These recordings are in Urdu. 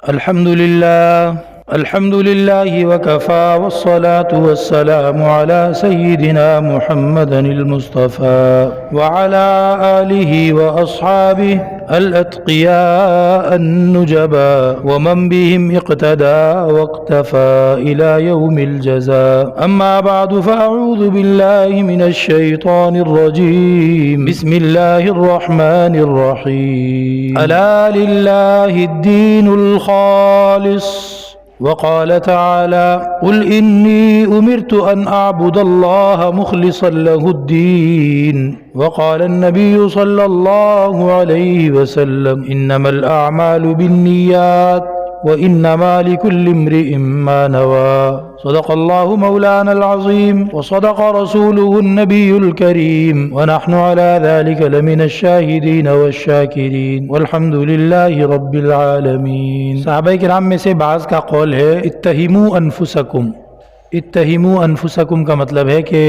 الحمد لله وكفى والصلاة والسلام على سيدنا محمد المصطفى وعلى آله وأصحابه الأتقياء النجباء ومن بهم اقتدى واقتفى إلى يوم الجزاء. أما بعد فأعوذ بالله من الشيطان الرجيم. بسم الله الرحمن الرحيم. ألا لله الدين الخالص. وقال تعالى: قل إني أمرت أن أعبد الله مخلصا له الدين. وقال النبي صلى الله عليه وسلم: إنما الأعمال بالنيات وإنما لكل امرئ ما نوى. صدق الله مولانا العظيم وصدق رسوله النبي الكريم ونحن على ذلك لمن الشاهدين والشاكرين والحمد لله رب العالمین. صحابہ کرام میں سے بعض کا قول ہے اتہموا انفسکم. اتہموا انفسکم کا مطلب ہے کہ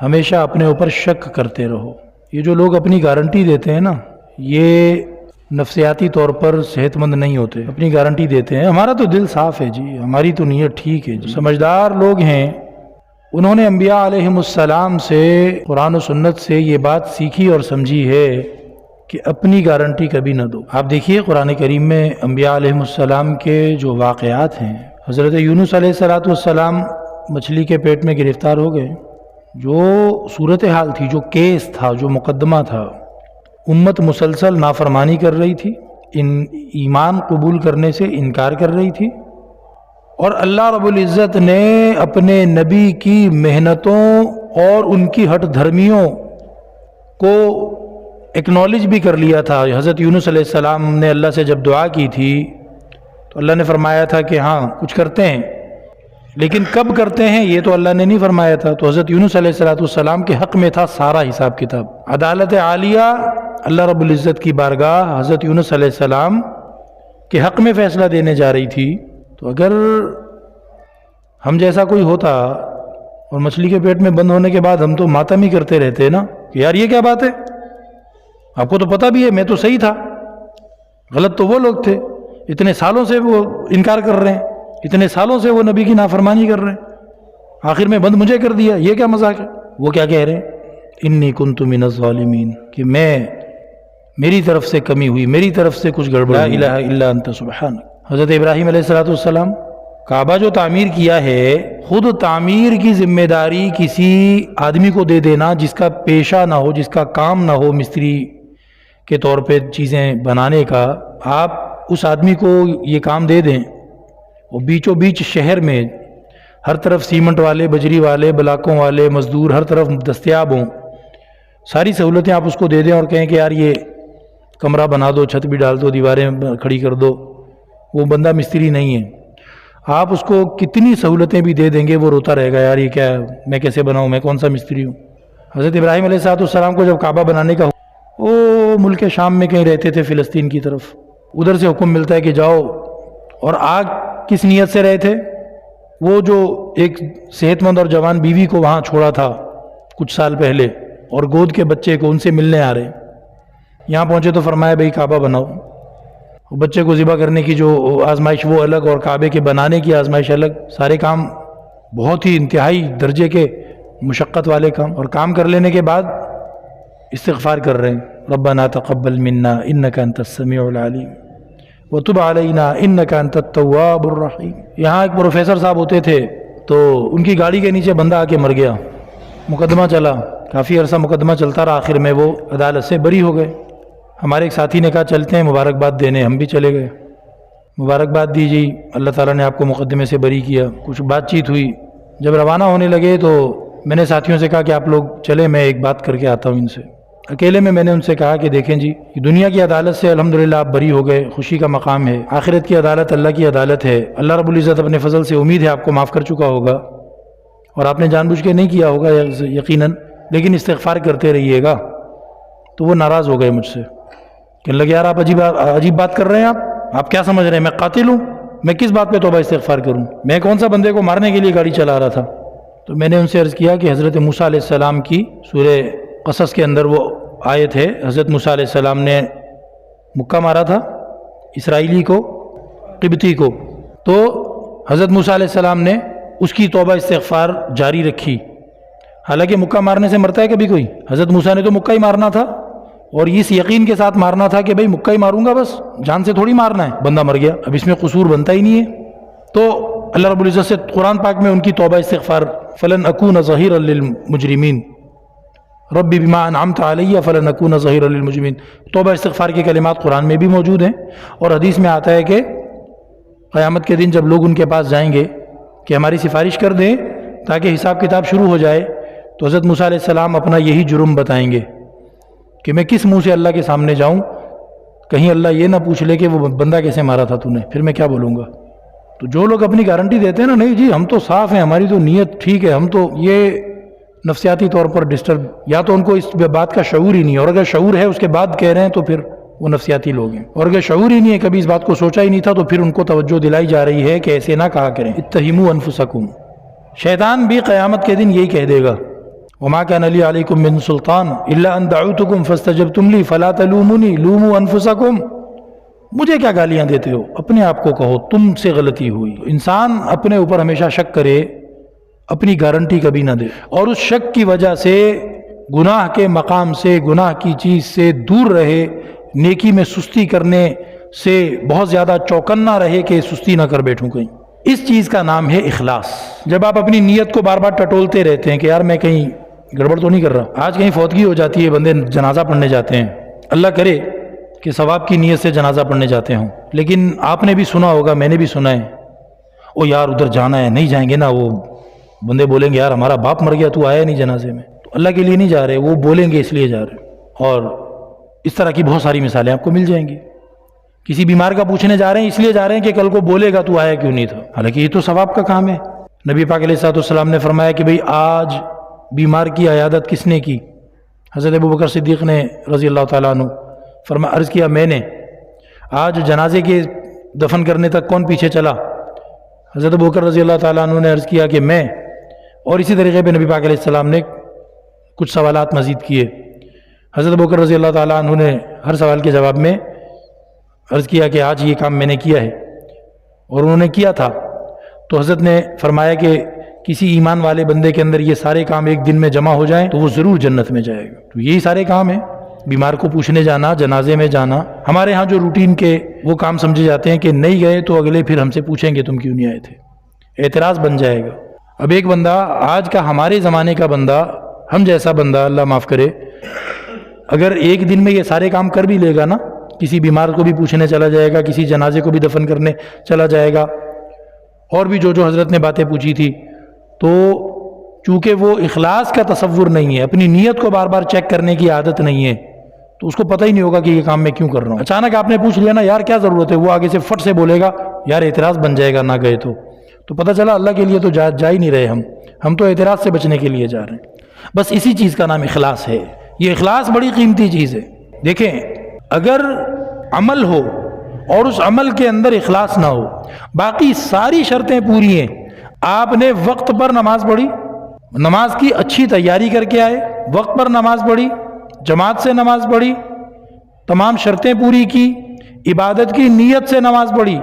ہمیشہ اپنے اوپر شک کرتے رہو. یہ جو لوگ اپنی گارنٹی دیتے ہیں نا، یہ نفسیاتی طور پر صحت مند نہیں ہوتے. اپنی گارنٹی دیتے ہیں ہمارا تو دل صاف ہے جی، ہماری تو نیت ٹھیک ہے جی. سمجھدار لوگ ہیں، انہوں نے انبیاء علیہم السلام سے، قرآن و سنت سے یہ بات سیکھی اور سمجھی ہے کہ اپنی گارنٹی کبھی نہ دو. آپ دیکھیے قرآن کریم میں انبیاء علیہم السلام کے جو واقعات ہیں، حضرت یونس علیہ السلام مچھلی کے پیٹ میں گرفتار ہو گئے. جو صورتحال تھی، جو کیس تھا، جو مقدمہ تھا، امت مسلسل نافرمانی کر رہی تھی، ایمان قبول کرنے سے انکار کر رہی تھی، اور اللہ رب العزت نے اپنے نبی کی محنتوں اور ان کی ہٹ دھرمیوں کو ایکنالج بھی کر لیا تھا. حضرت یونس علیہ السلام نے اللہ سے جب دعا کی تھی تو اللہ نے فرمایا تھا کہ ہاں کچھ کرتے ہیں، لیکن کب کرتے ہیں یہ تو اللہ نے نہیں فرمایا تھا. تو حضرت یونس علیہ السلام کے حق میں تھا سارا حساب کتاب. عدالت عالیہ اللہ رب العزت کی بارگاہ حضرت یونس علیہ السلام کے حق میں فیصلہ دینے جا رہی تھی. تو اگر ہم جیسا کوئی ہوتا اور مچھلی کے پیٹ میں بند ہونے کے بعد ہم تو ماتم ہی کرتے رہتے نا کہ یار یہ کیا بات ہے، آپ کو تو پتہ بھی ہے میں تو صحیح تھا، غلط تو وہ لوگ تھے، اتنے سالوں سے وہ انکار کر رہے ہیں، اتنے سالوں سے وہ نبی کی نافرمانی کر رہے ہیں، آخر میں بند مجھے کر دیا، یہ کیا مذاق ہے. وہ کیا کہہ رہے ہیں؟ انی کنت من الظالمین، کہ میری طرف سے کمی ہوئی، میری طرف سے کچھ گڑبڑ. لا الہ الا انت سبحانک. حضرت ابراہیم علیہ السلام کعبہ جو تعمیر کیا ہے، خود تعمیر کی ذمہ داری کسی آدمی کو دے دینا جس کا پیشہ نہ ہو، جس کا کام نہ ہو مستری کے طور پہ چیزیں بنانے کا، آپ اس آدمی کو یہ کام دے دیں، اور بیچوں بیچ شہر میں ہر طرف سیمنٹ والے، بجری والے، بلاکوں والے مزدور ہر طرف دستیاب ہوں، ساری سہولتیں آپ اس کو دے دیں اور کہیں کہ یار یہ کمرہ بنا دو، چھت بھی ڈال دو، دیواریں کھڑی کر دو. وہ بندہ مستری نہیں ہے. آپ اس کو کتنی سہولتیں بھی دے دیں گے وہ روتا رہے گا، یار یہ کیا ہے، میں کیسے بناؤں، میں کون سا مستری ہوں. حضرت ابراہیم علیہ السلام کو جب کعبہ بنانے کا وہ ملک شام میں کہیں رہتے تھے، فلسطین کی طرف، ادھر سے حکم ملتا ہے کہ جاؤ. اور آگ کس نیت سے رہے تھے؟ وہ جو ایک صحت مند اور جوان بیوی کو وہاں چھوڑا تھا کچھ سال پہلے، اور گود کے بچے کو ان سے ملنے آ رہے. یہاں پہنچے تو فرمایا بھئی کعبہ بناؤ. بچے کو ذبح کرنے کی جو آزمائش وہ الگ، اور کعبے کے بنانے کی آزمائش الگ. سارے کام بہت ہی انتہائی درجے کے مشقت والے کام، اور کام کر لینے کے بعد استغفار کر رہے ہیں، ربنا تقبل منا انک انت السمیع العلیم وتب علینا انک انت التواب الرحیم. یہاں ایک پروفیسر صاحب ہوتے تھے، تو ان کی گاڑی کے نیچے بندہ آ کے مر گیا. مقدمہ چلا، کافی عرصہ مقدمہ چلتا رہا، آخر میں وہ عدالت سے بری ہو گئے. ہمارے ایک ساتھی نے کہا چلتے ہیں مبارکباد دینے، ہم بھی چلے گئے. مبارکباد دی جی، اللہ تعالیٰ نے آپ کو مقدمے سے بری کیا. کچھ بات چیت ہوئی. جب روانہ ہونے لگے تو میں نے ساتھیوں سے کہا کہ آپ لوگ چلے، میں ایک بات کر کے آتا ہوں ان سے. اکیلے میں نے ان سے کہا کہ دیکھیں جی، دنیا کی عدالت سے الحمدللہ آپ بری ہو گئے، خوشی کا مقام ہے. آخرت کی عدالت اللہ کی عدالت ہے. اللہ رب العزت اپنے فضل سے امید ہے آپ کو معاف کر چکا ہوگا، اور آپ نے جان بوجھ کے نہیں کیا ہوگا یقیناً، لیکن استغفار کرتے رہیے گا. تو وہ ناراض ہو گئے مجھ سے، کہنے لگے یار آپ عجیب بات کر رہے ہیں، آپ کیا سمجھ رہے ہیں، میں قاتل ہوں، میں کس بات پہ توبہ استغفار کروں، میں کون سا بندے کو مارنے کے لیے گاڑی چلا رہا تھا. تو میں نے ان سے عرض کیا کہ حضرت موسیٰ علیہ السلام کی سورہ قصص کے اندر وہ آیت ہے، حضرت موسیٰ علیہ السلام نے مکہ مارا تھا اسرائیلی کو، قبطی کو، تو حضرت موسیٰ علیہ السلام نے اس کی توبہ استغفار جاری رکھی. حالانکہ مکہ مارنے سے مرتا ہے کبھی کوئی؟ حضرت موسیٰ نے تو مکہ ہی مارنا تھا، اور اس یقین کے ساتھ مارنا تھا کہ بھئی مکہ ہی ماروں گا، بس جان سے تھوڑی مارنا ہے. بندہ مر گیا، اب اس میں قصور بنتا ہی نہیں ہے. تو اللہ رب العزت سے قرآن پاک میں ان کی توبہ استغفار، فلن اکون ظہیرا للمجرمین ربی بما انعمت علی فلن اکون ظہیرا للمجرمین، توبہ استغفار کے کلمات قرآن میں بھی موجود ہیں. اور حدیث میں آتا ہے کہ قیامت کے دن جب لوگ ان کے پاس جائیں گے کہ ہماری سفارش کر دیں تاکہ حساب کتاب شروع ہو جائے، تو حضرت موسیٰ علیہ السلام اپنا یہی جرم بتائیں گے کہ میں کس منہ سے اللہ کے سامنے جاؤں، کہیں اللہ یہ نہ پوچھ لے کہ وہ بندہ کیسے مارا تھا تو نے، پھر میں کیا بولوں گا. تو جو لوگ اپنی گارنٹی دیتے ہیں نا، نہیں جی ہم تو صاف ہیں، ہماری تو نیت ٹھیک ہے، ہم تو، یہ نفسیاتی طور پر ڈسٹرب، یا تو ان کو اس بات کا شعور ہی نہیں ہے، اور اگر شعور ہے اس کے بعد کہہ رہے ہیں تو پھر وہ نفسیاتی لوگ ہیں. اور اگر شعور ہی نہیں ہے، کبھی اس بات کو سوچا ہی نہیں تھا، تو پھر ان کو توجہ دلائی جا رہی ہے کہ ایسے نہ کہا کریں. اتہموا انفسکم. شیطان بھی قیامت کے دن یہی کہہ دے گا، وما كان لي عليكم من سلطان الا ان دعوتكم فاستجبتم لي فلا تلوموني لوموا انفسكم. مجھے کیا گالیاں دیتے ہو، اپنے آپ کو کہو تم سے غلطی ہوئی. انسان اپنے اوپر ہمیشہ شک کرے، اپنی گارنٹی کبھی نہ دے، اور اس شک کی وجہ سے گناہ کے مقام سے، گناہ کی چیز سے دور رہے، نیکی میں سستی کرنے سے بہت زیادہ چوکنا رہے کہ سستی نہ کر بیٹھوں کہیں. اس چیز کا نام ہے اخلاص. جب آپ اپنی نیت کو بار بار ٹٹولتے رہتے ہیں کہ یار میں کہیں گڑبڑ تو نہیں کر رہا، آج کہیں فوتگی ہو جاتی ہے، بندے جنازہ پڑھنے جاتے ہیں، اللہ کرے کہ ثواب کی نیت سے جنازہ پڑھنے جاتے ہوں، لیکن آپ نے بھی سنا ہوگا، میں نے بھی سنا ہے، او یار ادھر جانا ہے، نہیں جائیں گے نا، وہ بندے بولیں گے یار ہمارا باپ مر گیا تو آیا نہیں جنازے میں. تو اللہ کے لیے نہیں جا رہے، وہ بولیں گے اس لیے جا رہے. اور اس طرح کی بہت ساری مثالیں آپ کو مل جائیں گی. کسی بیمار کا پوچھنے جا رہے ہیں، اس لیے جا رہے ہیں کہ کل کو بولے گا تو آیا کیوں نہیں تھا، حالانکہ یہ تو ثواب کا کام ہے. نبی پاک علیہ الصلوۃ والسلام نے فرمایا کہ بھئی آج بیمار کی عیادت کس نے کی؟ حضرت ابوبکر صدیق نے رضی اللہ تعالیٰ عنہ عرض کیا میں نے. آج جنازے کے دفن کرنے تک کون پیچھے چلا؟ حضرت ابوبکر رضی اللہ تعالیٰ عنہ نے عرض کیا کہ میں. اور اسی طریقے پہ نبی پاک علیہ السلام نے کچھ سوالات مزید کیے. حضرت ابوبکر رضی اللہ تعالیٰ عنہ نے ہر سوال کے جواب میں عرض کیا کہ آج یہ کام میں نے کیا ہے، اور انہوں نے کیا تھا. تو حضرت نے فرمایا کہ کسی ایمان والے بندے کے اندر یہ سارے کام ایک دن میں جمع ہو جائیں تو وہ ضرور جنت میں جائے گا. تو یہی سارے کام ہیں، بیمار کو پوچھنے جانا، جنازے میں جانا. ہمارے ہاں جو روٹین کے وہ کام سمجھے جاتے ہیں کہ نہیں گئے تو اگلے پھر ہم سے پوچھیں گے تم کیوں نہیں آئے تھے، اعتراض بن جائے گا. اب ایک بندہ آج کا، ہمارے زمانے کا بندہ، ہم جیسا بندہ، اللہ معاف کرے، اگر ایک دن میں یہ سارے کام کر بھی لے گا نا، کسی بیمار کو بھی پوچھنے چلا جائے گا، کسی جنازے کو بھی دفن کرنے چلا جائے گا، اور بھی جو حضرت نے باتیں پوچھی تھی، تو چونکہ وہ اخلاص کا تصور نہیں ہے، اپنی نیت کو بار بار چیک کرنے کی عادت نہیں ہے، تو اس کو پتہ ہی نہیں ہوگا کہ یہ کام میں کیوں کر رہا ہوں. اچانک آپ نے پوچھ لیا نا یار کیا ضرورت ہے، وہ آگے سے فٹ سے بولے گا، یار اعتراض بن جائے گا نہ گئے تو پتہ چلا اللہ کے لیے تو جا ہی نہیں رہے، ہم تو اعتراض سے بچنے کے لیے جا رہے ہیں. بس اسی چیز کا نام اخلاص ہے. یہ اخلاص بڑی قیمتی چیز ہے. دیکھیں اگر عمل ہو اور اس عمل کے اندر اخلاص نہ ہو، باقی ساری شرطیں پوری ہیں، آپ نے وقت پر نماز پڑھی، نماز کی اچھی تیاری کر کے آئے، وقت پر نماز پڑھی، جماعت سے نماز پڑھی، تمام شرطیں پوری کی، عبادت کی نیت سے نماز پڑھی،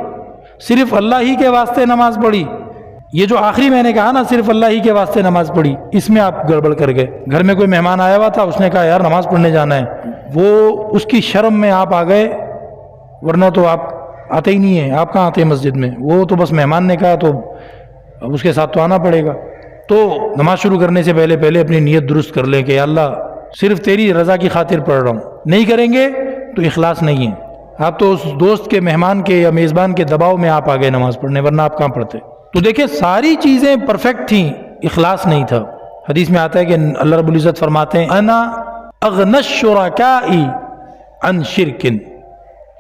صرف اللہ ہی کے واسطے نماز پڑھی. یہ جو آخری میں نے کہا نا صرف اللہ ہی کے واسطے نماز پڑھی، اس میں آپ گڑبڑ کر گئے. گھر میں کوئی مہمان آیا ہوا تھا، اس نے کہا یار نماز پڑھنے جانا ہے، وہ اس کی شرم میں آپ آ گئے، ورنہ تو آپ آتے ہی نہیں ہیں. آپ کہاں آتے ہیں مسجد میں؟ وہ تو بس مہمان نے کہا تو اب اس کے ساتھ تو آنا پڑے گا. تو نماز شروع کرنے سے پہلے اپنی نیت درست کر لیں کہ یا اللہ صرف تیری رضا کی خاطر پڑھ رہا ہوں. نہیں کریں گے تو اخلاص نہیں ہے. آپ تو اس دوست کے، مہمان کے یا میزبان کے دباؤ میں آپ آ گئے نماز پڑھنے، ورنہ آپ کہاں پڑھتے. تو دیکھیں ساری چیزیں پرفیکٹ تھیں، اخلاص نہیں تھا. حدیث میں آتا ہے کہ اللہ رب العزت فرماتے ہیں انا اغنی الشرکاء عن شرک،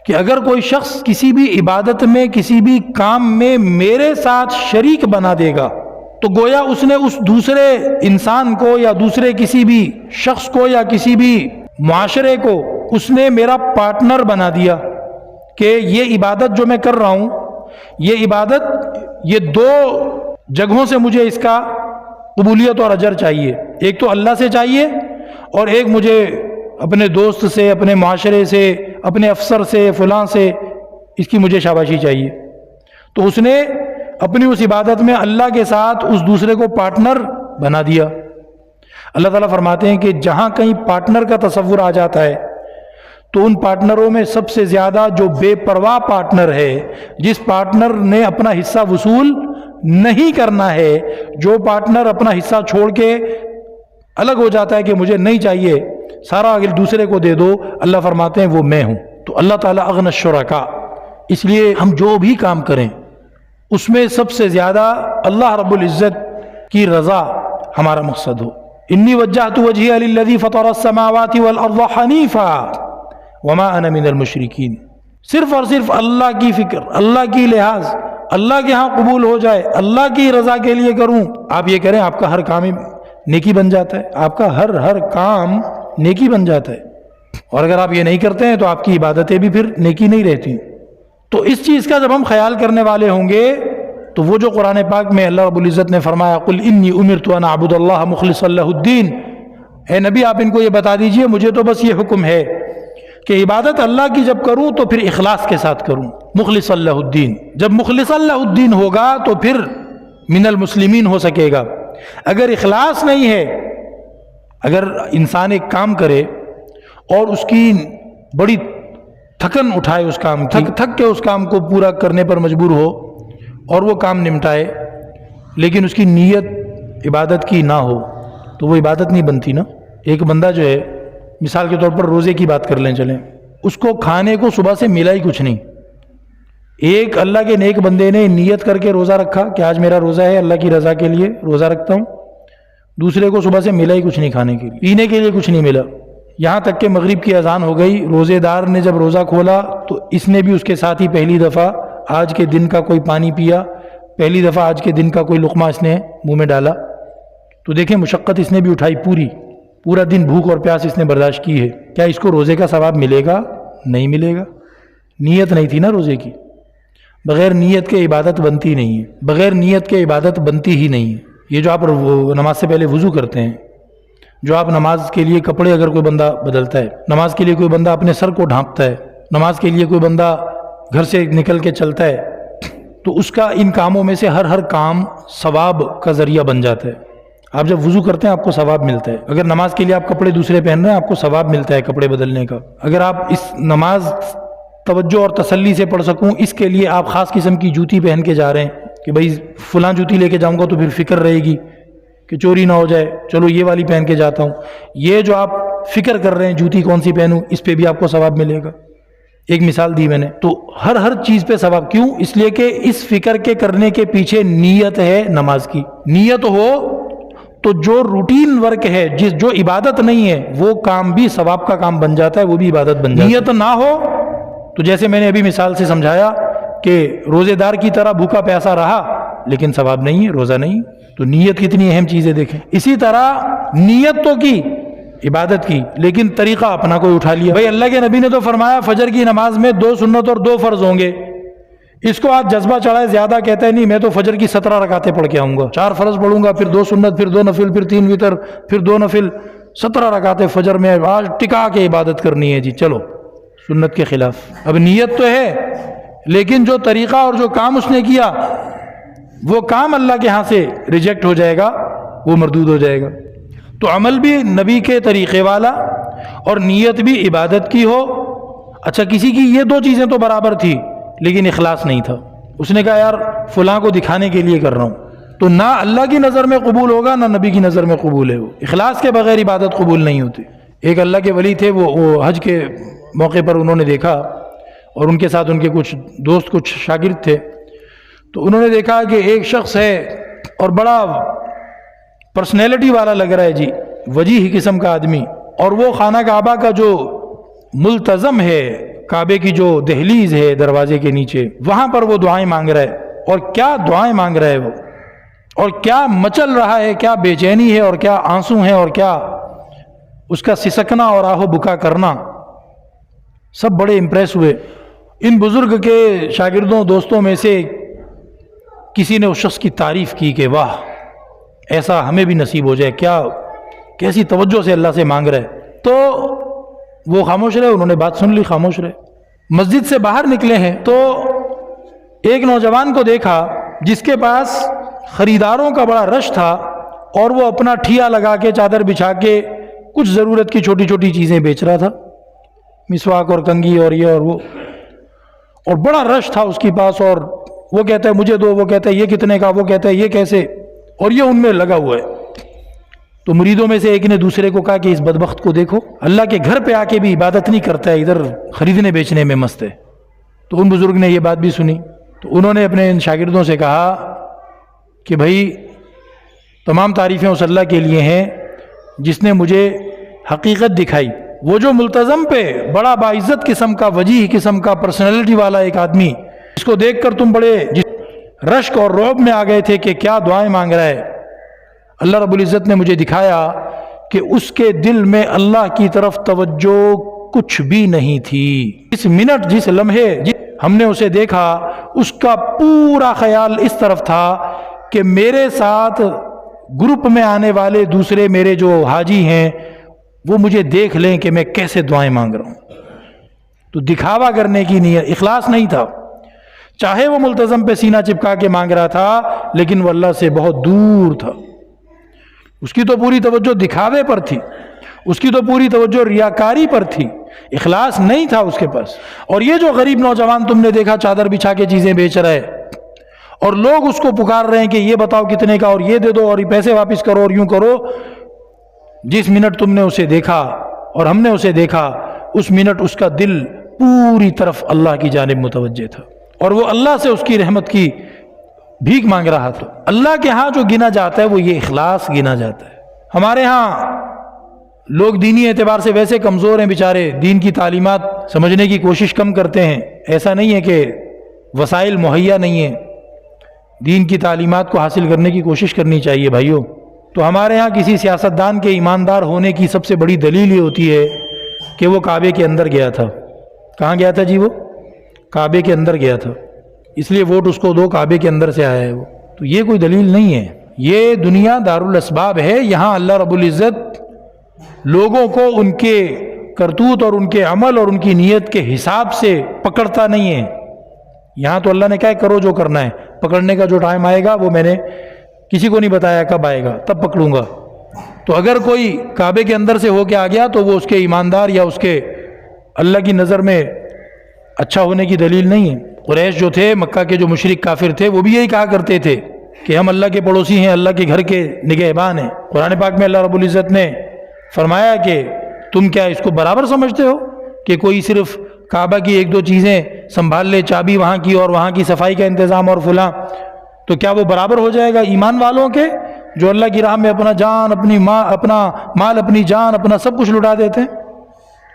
کہ اگر کوئی شخص کسی بھی عبادت میں، کسی بھی کام میں میرے ساتھ شریک بنا دے گا تو گویا اس نے اس دوسرے انسان کو یا دوسرے کسی بھی شخص کو یا کسی بھی معاشرے کو اس نے میرا پارٹنر بنا دیا، کہ یہ عبادت جو میں کر رہا ہوں، یہ عبادت، یہ دو جگہوں سے مجھے اس کا قبولیت اور اجر چاہیے. ایک تو اللہ سے چاہیے، اور ایک مجھے اپنے دوست سے، اپنے معاشرے سے، اپنے افسر سے، فلاں سے اس کی مجھے شاباشی چاہیے. تو اس نے اپنی اس عبادت میں اللہ کے ساتھ اس دوسرے کو پارٹنر بنا دیا۔ اللہ تعالیٰ فرماتے ہیں کہ جہاں کہیں پارٹنر کا تصور آ جاتا ہے تو ان پارٹنروں میں سب سے زیادہ جو بے پرواہ پارٹنر ہے، جس پارٹنر نے اپنا حصہ وصول نہیں کرنا ہے، جو پارٹنر اپنا حصہ چھوڑ کے الگ ہو جاتا ہے کہ مجھے نہیں چاہیے، سارا اگر دوسرے کو دے دو، اللہ فرماتے ہیں وہ میں ہوں۔ تو اللہ تعالیٰ اغنى الشرکاء، اس لیے ہم جو بھی کام کریں اس میں سب سے زیادہ اللہ رب العزت کی رضا ہمارا مقصد ہو۔ انی وجہت وجہی للذی فطر السماوات والارض حنیفا وما انا من المشرکین، صرف اور صرف اللہ کی فکر، اللہ کی لحاظ، اللہ کے ہاں قبول ہو جائے، اللہ کی رضا کے لیے کروں۔ آپ یہ کریں، آپ کا ہر کام نیکی بن جاتا ہے، آپ کا ہر کام نیکی بن جاتا ہے۔ اور اگر آپ یہ نہیں کرتے ہیں تو آپ کی عبادتیں بھی پھر نیکی نہیں رہتی۔ تو اس چیز کا جب ہم خیال کرنے والے ہوں گے تو وہ جو قرآن پاک میں اللہ رب العزت نے فرمایا قل انی امرت ان اعبد اللہ مخلصا لہ الدین، اے نبی آپ ان کو یہ بتا دیجئے مجھے تو بس یہ حکم ہے کہ عبادت اللہ کی جب کروں تو پھر اخلاص کے ساتھ کروں، مخلصا لہ الدین۔ جب مخلصا لہ الدین ہوگا تو پھر من المسلمین ہو سکے گا۔ اگر اخلاص نہیں ہے، اگر انسان ایک کام کرے اور اس کی بڑی تھکن اٹھائے، اس کام کی تھک کے اس کام کو پورا کرنے پر مجبور ہو اور وہ کام نمٹائے، لیکن اس کی نیت عبادت کی نہ ہو تو وہ عبادت نہیں بنتی نا۔ ایک بندہ جو ہے، مثال کے طور پر روزے کی بات کر لیں چلیں، اس کو کھانے کو صبح سے ملا ہی کچھ نہیں۔ ایک اللہ کے نیک بندے نے نیت کر کے روزہ رکھا کہ آج میرا روزہ ہے، اللہ کی رضا کے لیے روزہ رکھتا ہوں، دوسرے کو صبح سے ملا ہی کچھ نہیں، کھانے کے لیے پینے کے لیے کچھ نہیں ملا، یہاں تک کہ مغرب کی اذان ہو گئی، روزے دار نے جب روزہ کھولا تو اس نے بھی اس کے ساتھ ہی پہلی دفعہ آج کے دن کا کوئی پانی پیا، پہلی دفعہ آج کے دن کا کوئی لقمہ اس نے منہ میں ڈالا۔ تو دیکھیں مشقت اس نے بھی اٹھائی، پورا دن بھوک اور پیاس اس نے برداشت کی ہے، کیا اس کو روزے کا ثواب ملے گا؟ نہیں ملے گا، نیت نہیں تھی نا روزے کی۔ بغیر نیت کے عبادت بنتی نہیں ہے، بغیر نیت کے عبادت بنتی ہی نہیں ہے۔ یہ جو آپ نماز سے پہلے وضو کرتے ہیں، جو آپ نماز کے لیے کپڑے اگر کوئی بندہ بدلتا ہے، نماز کے لیے کوئی بندہ اپنے سر کو ڈھانپتا ہے، نماز کے لیے کوئی بندہ گھر سے نکل کے چلتا ہے، تو اس کا ان کاموں میں سے ہر کام ثواب کا ذریعہ بن جاتا ہے۔ آپ جب وضو کرتے ہیں آپ کو ثواب ملتا ہے، اگر نماز کے لیے آپ کپڑے دوسرے پہن رہے ہیں آپ کو ثواب ملتا ہے کپڑے بدلنے کا۔ اگر آپ اس نماز توجہ اور تسلی سے پڑھ سکوں، اس کے لیے آپ خاص قسم کی جوتی پہن کے جا رہے ہیں کہ بھائی فلاں جوتی لے کے جاؤں گا تو پھر فکر رہے گی کہ چوری نہ ہو جائے، چلو یہ والی پہن کے جاتا ہوں۔ یہ جو آپ فکر کر رہے ہیں جوتی کون سی پہنوں، اس پہ بھی آپ کو ثواب ملے گا۔ ایک مثال دی میں نے، تو ہر چیز پہ ثواب کیوں؟ اس لیے کہ اس فکر کے کرنے کے پیچھے نیت ہے نماز کی۔ نیت ہو تو جو روٹین ورک ہے، جو عبادت نہیں ہے وہ کام بھی ثواب کا کام بن جاتا ہے، وہ بھی عبادت بن جاتا ہے۔ نیت نہ ہو تو جیسے میں نے ابھی مثال سے سمجھایا کہ روزے دار کی طرح بھوکا پیاسا رہا لیکن ثواب نہیں ہے، روزہ نہیں۔ تو نیت کتنی اہم چیز ہے دیکھیں۔ اسی طرح نیت تو کی عبادت کی لیکن طریقہ اپنا کوئی اٹھا لیا۔ بھائی اللہ کے نبی نے تو فرمایا فجر کی نماز میں 2 سنت اور 2 فرض ہوں گے، اس کو آج جذبہ چڑھائے زیادہ کہتا ہے نہیں میں تو فجر کی 17 رکعتیں پڑھ کے آؤں گا، 4 فرض پڑھوں گا، پھر 2 سنت، پھر 2 نفل، پھر 3 وتر، پھر 2 نفل، 17 رکعتیں فجر میں آج ٹکا کے عبادت کرنی ہے جی۔ چلو سنت کے خلاف۔ اب نیت تو ہے لیکن جو طریقہ اور جو کام اس نے کیا وہ کام اللہ کے ہاں سے ریجیکٹ ہو جائے گا، وہ مردود ہو جائے گا۔ تو عمل بھی نبی کے طریقے والا اور نیت بھی عبادت کی ہو۔ اچھا کسی کی یہ 2 چیزیں تو برابر تھی لیکن اخلاص نہیں تھا، اس نے کہا یار فلاں کو دکھانے کے لیے کر رہا ہوں، تو نہ اللہ کی نظر میں قبول ہوگا نہ نبی کی نظر میں قبول ہے۔ وہ اخلاص کے بغیر عبادت قبول نہیں ہوتی۔ ایک اللہ کے ولی تھے، وہ حج کے موقع پر انہوں نے دیکھا اور ان کے ساتھ ان کے کچھ دوست کچھ شاگرد تھے، تو انہوں نے دیکھا کہ ایک شخص ہے اور بڑا پرسنالٹی والا لگ رہا ہے جی، وجیح قسم کا آدمی، اور وہ خانہ کعبہ کا جو ملتزم ہے، کعبے کی جو دہلیز ہے دروازے کے نیچے، وہاں پر وہ دعائیں مانگ رہا ہے۔ اور کیا دعائیں مانگ رہا ہے وہ، اور کیا مچل رہا ہے، کیا بے چینی ہے اور کیا آنسو ہیں اور کیا اس کا سسکنا اور آہو بکا کرنا۔ سب بڑے امپریس ہوئے۔ ان بزرگ کے شاگردوں دوستوں میں سے کسی نے اس شخص کی تعریف کی کہ واہ ایسا ہمیں بھی نصیب ہو جائے، کیا کیسی توجہ سے اللہ سے مانگ رہے۔ تو وہ خاموش رہے، انہوں نے بات سن لی، خاموش رہے۔ مسجد سے باہر نکلے ہیں تو ایک نوجوان کو دیکھا جس کے پاس خریداروں کا بڑا رش تھا اور وہ اپنا ٹھیا لگا کے چادر بچھا کے کچھ ضرورت کی چھوٹی چھوٹی چیزیں بیچ رہا تھا، مسواک اور کنگھی اور یہ اور وہ، اور بڑا رش تھا اس کے پاس، اور وہ کہتا ہے مجھے دو، وہ کہتا ہے یہ کتنے کا، وہ کہتا ہے یہ کیسے، اور یہ ان میں لگا ہوا ہے۔ تو مریدوں میں سے ایک نے دوسرے کو کہا کہ اس بدبخت کو دیکھو، اللہ کے گھر پہ آ کے بھی عبادت نہیں کرتا ہے، ادھر خریدنے بیچنے میں مست ہے۔ تو ان بزرگ نے یہ بات بھی سنی، تو انہوں نے اپنے ان شاگردوں سے کہا کہ بھائی تمام تعریفیں اس اللہ کے لیے ہیں جس نے مجھے حقیقت دکھائی۔ وہ جو ملتزم پہ بڑا باعزت قسم کا، وجیح قسم کا، پرسنالٹی والا ایک آدمی، اس کو دیکھ کر تم بڑے رشک اور رعب میں آ گئے تھے کہ کیا دعائیں مانگ رہا ہے، اللہ رب العزت نے مجھے دکھایا کہ اس کے دل میں اللہ کی طرف توجہ کچھ بھی نہیں تھی۔ اس منٹ، جس لمحے ہم نے اسے دیکھا، اس کا پورا خیال اس طرف تھا کہ میرے ساتھ گروپ میں آنے والے دوسرے میرے جو حاجی ہیں وہ مجھے دیکھ لیں کہ میں کیسے دعائیں مانگ رہا ہوں۔ تو دکھاوا کرنے کی نیت، اخلاص نہیں تھا۔ چاہے وہ ملتزم پہ سینہ چپکا کے مانگ رہا تھا لیکن وہ اللہ سے بہت دور تھا۔ اس کی تو پوری توجہ دکھاوے پر تھی، اس کی تو پوری توجہ ریاکاری پر تھی، اخلاص نہیں تھا اس کے پاس۔ اور یہ جو غریب نوجوان تم نے دیکھا چادر بچھا کے چیزیں بیچ رہا ہے اور لوگ اس کو پکار رہے ہیں کہ یہ بتاؤ کتنے کا، اور یہ دے دو، اور یہ پیسے واپس کرو، اور یوں کرو، جس منٹ تم نے اسے دیکھا اور ہم نے اسے دیکھا، اس منٹ اس کا دل پوری طرف اللہ کی جانب متوجہ تھا، اور وہ اللہ سے اس کی رحمت کی بھیک مانگ رہا تھا۔ اللہ کے ہاں جو گنا جاتا ہے وہ یہ اخلاص گنا جاتا ہے۔ ہمارے ہاں لوگ دینی اعتبار سے ویسے کمزور ہیں بیچارے، دین کی تعلیمات سمجھنے کی کوشش کم کرتے ہیں۔ ایسا نہیں ہے کہ وسائل مہیا نہیں ہیں، دین کی تعلیمات کو حاصل کرنے کی کوشش کرنی چاہیے بھائیوں۔ تو ہمارے ہاں کسی سیاستدان کے ایماندار ہونے کی سب سے بڑی دلیل یہ ہوتی ہے کہ وہ کعبے کے اندر گیا تھا۔ کہاں گیا تھا جی؟ وہ کعبے کے اندر گیا تھا، اس لیے ووٹ اس کو دو، کعبے کے اندر سے آیا ہے وہ۔ تو یہ کوئی دلیل نہیں ہے، یہ دنیا دارالاسباب ہے۔ یہاں اللہ رب العزت لوگوں کو ان کے کرتوت اور ان کے عمل اور ان کی نیت کے حساب سے پکڑتا نہیں ہے۔ یہاں تو اللہ نے کہا کرو جو کرنا ہے، پکڑنے کا جو ٹائم آئے گا وہ میں نے کسی کو نہیں بتایا کب آئے گا، تب پکڑوں گا۔ تو اگر کوئی کعبے کے اندر سے ہو کے آ گیا تو وہ اس کے ایماندار یا اس کے اللہ کی نظر میں اچھا ہونے کی دلیل نہیں ہے۔ قریش جو تھے، مکہ کے جو مشرک کافر تھے، وہ بھی یہی کہا کرتے تھے کہ ہم اللہ کے پڑوسی ہیں، اللہ کے گھر کے نگہبان ہیں۔ قرآن پاک میں اللہ رب العزت نے فرمایا کہ تم کیا اس کو برابر سمجھتے ہو کہ کوئی صرف کعبہ کی ایک دو چیزیں سنبھال لے، چابی وہاں کی اور وہاں کی صفائی کا انتظام اور فلاں، تو کیا وہ برابر ہو جائے گا ایمان والوں کے جو اللہ کی راہ میں اپنا جان، اپنی ماں، اپنا مال، اپنی جان، اپنا سب کچھ لٹا دیتے ہیں؟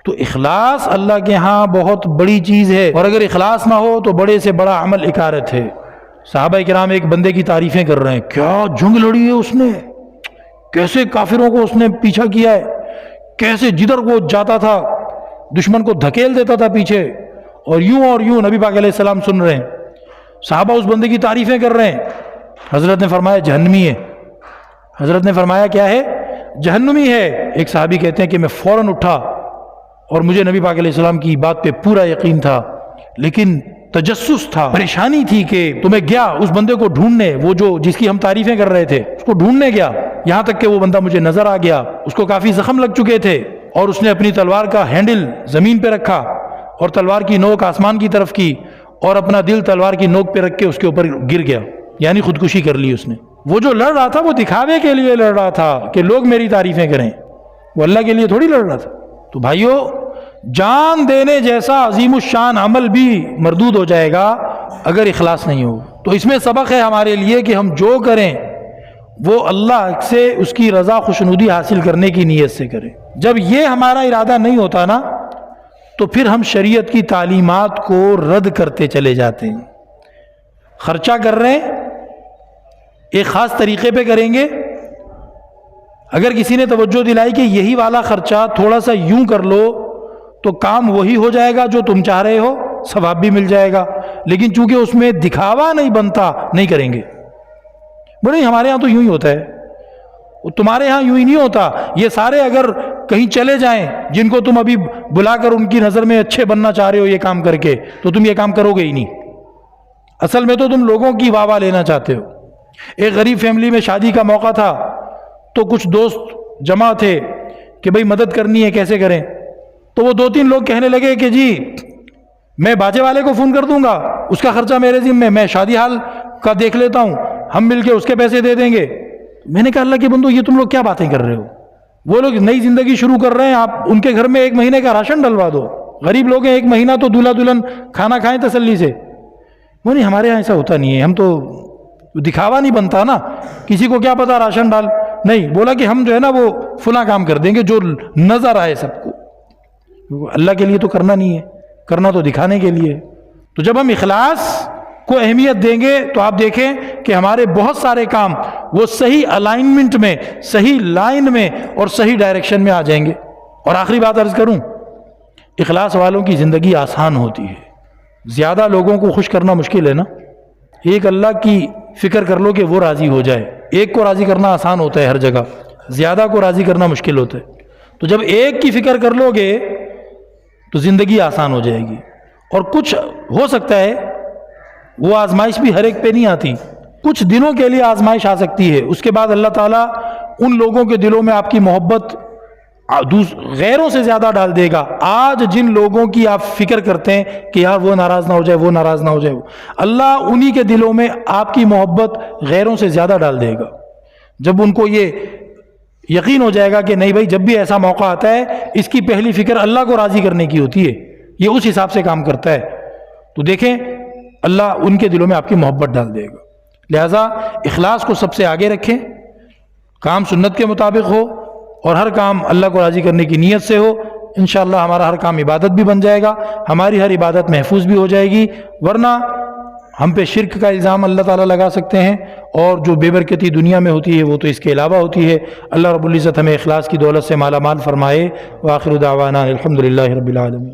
تو اخلاص اللہ کے ہاں بہت بڑی چیز ہے، اور اگر اخلاص نہ ہو تو بڑے سے بڑا عمل اکارت ہے۔ صحابہ کرام ایک بندے کی تعریفیں کر رہے ہیں، کیا جنگ لڑی ہے اس نے، کیسے کافروں کو اس نے پیچھا کیا ہے، کیسے جدھر وہ جاتا تھا دشمن کو دھکیل دیتا تھا پیچھے، اور یوں نبی پاک علیہ السلام سن رہے ہیں، صحابہ اس بندے کی تعریفیں کر رہے ہیں۔ حضرت نے فرمایا جہنمی ہے۔ حضرت نے فرمایا کیا ہے؟ جہنمی ہے۔ ایک صحابی کہتے ہیں کہ میں فوراً اٹھا اور مجھے نبی پاک علیہ السلام کی بات پہ پورا یقین تھا، لیکن تجسس تھا، پریشانی تھی کہ تمہیں گیا اس بندے کو ڈھونڈنے، وہ جو جس کی ہم تعریفیں کر رہے تھے اس کو ڈھونڈنے گیا، یہاں تک کہ وہ بندہ مجھے نظر آ گیا، اس کو کافی زخم لگ چکے تھے، اور اس نے اپنی تلوار کا ہینڈل زمین پہ رکھا اور تلوار کی نوک آسمان کی طرف کی، اور اپنا دل تلوار کی نوک پہ رکھ کے اس کے اوپر گر گیا، یعنی خودکشی کر لی اس نے۔ وہ جو لڑ رہا تھا وہ دکھاوے کے لیے لڑ رہا تھا کہ لوگ میری تعریفیں کریں، وہ اللہ کے لیے تھوڑی لڑ رہا تھا۔ تو بھائیو، جان دینے جیسا عظیم الشان عمل بھی مردود ہو جائے گا اگر اخلاص نہیں ہو۔ تو اس میں سبق ہے ہمارے لیے کہ ہم جو کریں وہ اللہ سے اس کی رضا خوشنودی حاصل کرنے کی نیت سے کریں۔ جب یہ ہمارا ارادہ نہیں ہوتا نا تو پھر ہم شریعت کی تعلیمات کو رد کرتے چلے جاتے ہیں۔ خرچہ کر رہے ہیں، ایک خاص طریقے پہ کریں گے، اگر کسی نے توجہ دلائی کہ یہی والا خرچہ تھوڑا سا یوں کر لو تو کام وہی ہو جائے گا جو تم چاہ رہے ہو، ثواب بھی مل جائے گا، لیکن چونکہ اس میں دکھاوا نہیں بنتا، نہیں کریں گے۔ بڑے ہمارے ہاں تو یوں ہی ہوتا ہے، تمہارے ہاں یوں ہی نہیں ہوتا۔ یہ سارے اگر کہیں چلے جائیں جن کو تم ابھی بلا کر ان کی نظر میں اچھے بننا چاہ رہے ہو یہ کام کر کے، تو تم یہ کام کرو گے ہی نہیں۔ اصل میں تو تم لوگوں کی واہ واہ لینا چاہتے ہو۔ ایک غریب فیملی میں شادی کا موقع تھا تو کچھ دوست جمع تھے کہ بھئی مدد کرنی ہے، کیسے کریں؟ تو وہ 2-3 لوگ کہنے لگے کہ جی میں باجے والے کو فون کر دوں گا، اس کا خرچہ میرے ذمہ، میں شادی حال کا دیکھ لیتا ہوں، ہم مل کے اس کے پیسے دے دیں گے۔ میں نے کہا اللہ کے بندو، یہ تم لوگ کیا باتیں کر رہے ہو؟ وہ لوگ نئی زندگی شروع کر رہے ہیں، آپ ان کے گھر میں 1 مہینے کا راشن ڈلوا دو۔ غریب لوگ ہیں، 1 مہینہ تو دولہا دلہن کھانا کھائیں تسلی سے۔ وہ نہیں، ہمارے یہاں ایسا ہوتا نہیں ہے، ہم تو دکھاوا نہیں بنتا نا، کسی کو کیا پتا راشن ڈال نہیں، بولا کہ ہم جو ہے نا وہ فلاں کام کر دیں گے جو نظر آئے سب کو۔ اللہ کے لیے تو کرنا نہیں ہے، کرنا تو دکھانے کے لیے۔ تو جب ہم اخلاص کو اہمیت دیں گے تو آپ دیکھیں کہ ہمارے بہت سارے کام وہ صحیح الائنمنٹ میں، صحیح لائن میں اور صحیح ڈائریکشن میں آ جائیں گے۔ اور آخری بات عرض کروں، اخلاص والوں کی زندگی آسان ہوتی ہے۔ زیادہ لوگوں کو خوش کرنا مشکل ہے نا، ایک اللہ کی فکر کر لو کہ وہ راضی ہو جائے۔ ایک کو راضی کرنا آسان ہوتا ہے ہر جگہ، زیادہ کو راضی کرنا مشکل ہوتا ہے۔ تو جب ایک کی فکر کر لو گے تو زندگی آسان ہو جائے گی۔ اور کچھ ہو سکتا ہے وہ آزمائش بھی ہر ایک پہ نہیں آتی، کچھ دنوں کے لیے آزمائش آ سکتی ہے، اس کے بعد اللہ تعالیٰ ان لوگوں کے دلوں میں آپ کی محبت غیروں سے زیادہ ڈال دے گا۔ آج جن لوگوں کی آپ فکر کرتے ہیں کہ یار وہ ناراض نہ ہو جائے، وہ ناراض نہ ہو جائے، اللہ انہی کے دلوں میں آپ کی محبت غیروں سے زیادہ ڈال دے گا۔ جب ان کو یہ یقین ہو جائے گا کہ نہیں بھائی، جب بھی ایسا موقع آتا ہے اس کی پہلی فکر اللہ کو راضی کرنے کی ہوتی ہے، یہ اس حساب سے کام کرتا ہے، تو دیکھیں اللہ ان کے دلوں میں آپ کی محبت ڈال دے گا۔ لہٰذا اخلاص کو سب سے آگے رکھیں، کام سنت کے مطابق ہو اور ہر کام اللہ کو راضی کرنے کی نیت سے ہو، انشاءاللہ ہمارا ہر کام عبادت بھی بن جائے گا، ہماری ہر عبادت محفوظ بھی ہو جائے گی۔ ورنہ ہم پہ شرک کا الزام اللہ تعالیٰ لگا سکتے ہیں، اور جو بے برکتی دنیا میں ہوتی ہے وہ تو اس کے علاوہ ہوتی ہے۔ اللہ رب العزت ہمیں اخلاص کی دولت سے مالا مال فرمائے۔ وآخر دعوانا الحمدللہ رب العالمین۔